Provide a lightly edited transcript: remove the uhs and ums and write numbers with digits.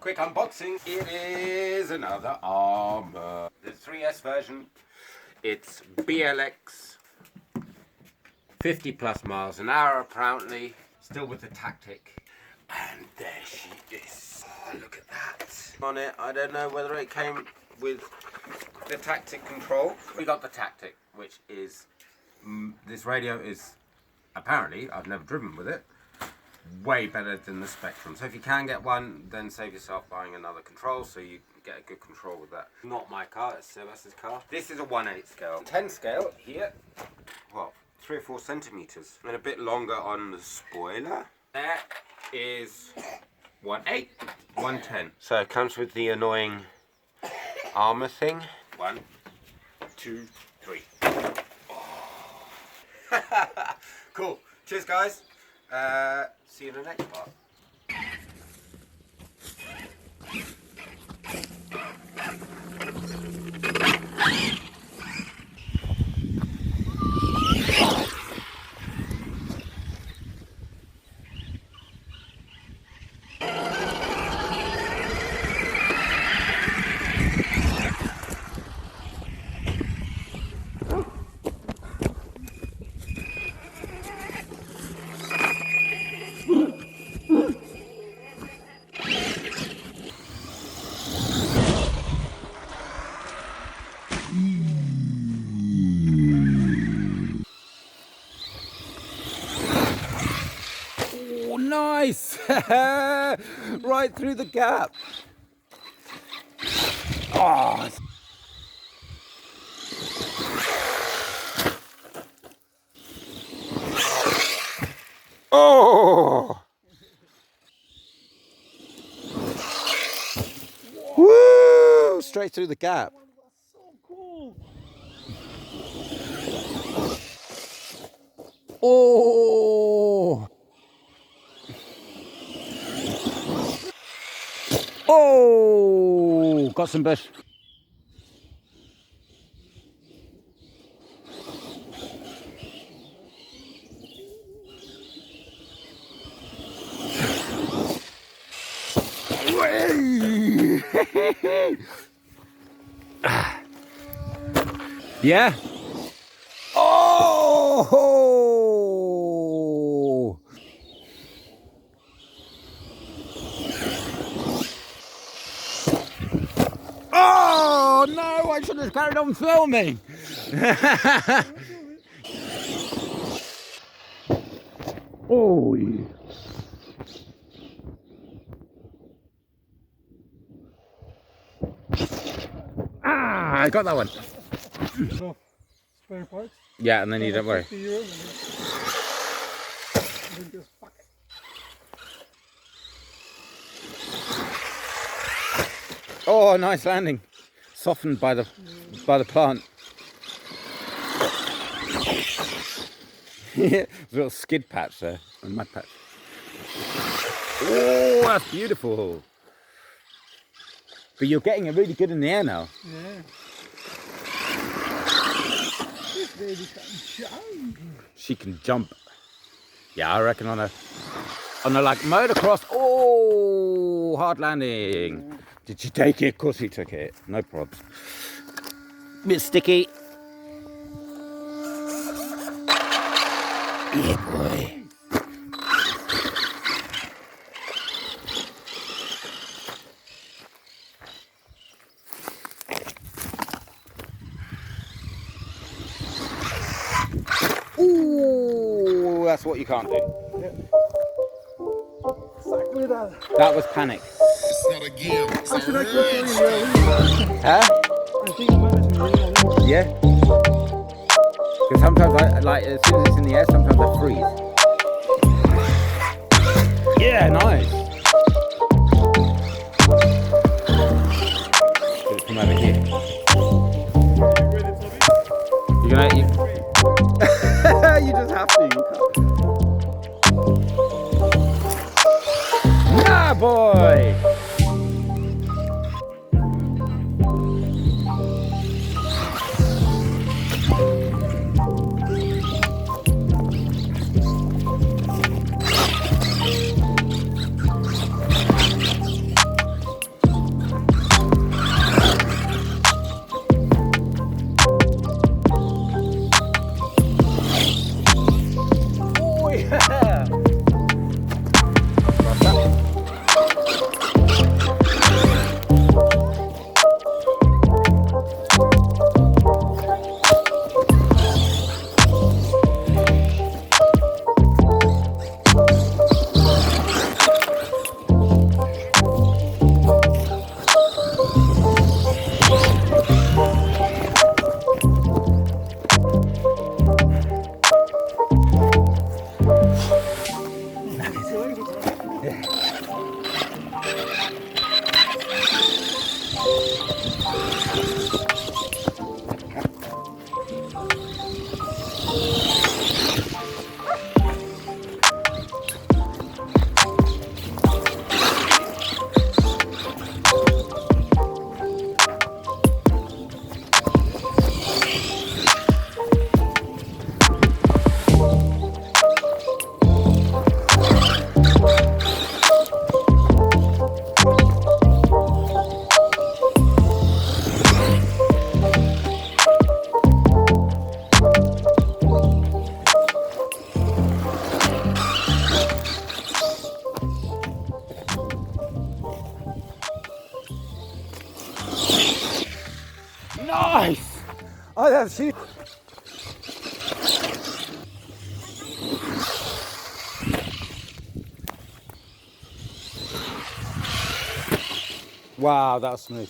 quick unboxing. It is another Arrma. The 3S version. It's BLX, 50 plus miles an hour apparently. Still with the tactic. And there she is. Oh, look at that. On it, I don't know whether it came with the tactic control. We got the tactic, which is, this radio is, apparently, I've never driven with it, way better than the Spectrum. So if you can get one, then save yourself buying another control so you get a good control with that. Not my car, it's Sylvester's car. This is a 1/8 scale. 10 scale here, well, 3 or 4 centimeters. And a bit longer on the spoiler. There is 1/8, 1/10. So it comes with the annoying Arrma thing. 1, 2, 3. Oh. Cool. Cheers, guys. See you in the next part. Nice! Right through the gap. Oh. Oh! Woo! Straight through the gap. So cool. Oh! Oh! Got some bush. Yeah. Oh! Oh no! I should have carried on filming. Oh. Ah! I got that one. So, spare parts. Yeah, and then you don't worry. €50 and then just fuck it. Oh, nice landing. Softened by the plant. Yeah, there's a little skid patch there, a mud patch. Oh, that's beautiful. But you're getting it really good in the air now. Yeah. This baby can jump. She can jump. Yeah, I reckon on a like motocross. Oh, hard landing. Yeah. Did you take it? Of course he took it. No probs. Bit sticky. Yeah, boy. Ooh, that's what you can't do. Yeah. Exactly that. That was panic. It's not a game. It's I a should actually race. show you really. Huh? I think I'm managing really. Yeah. Because sometimes like as soon as it's in the air, sometimes I freeze. Yeah, nice. Let's come over here. You're gonna you just have to. You can't. Yeah, boy. Nice! Oh, that's it. Wow, that's smooth.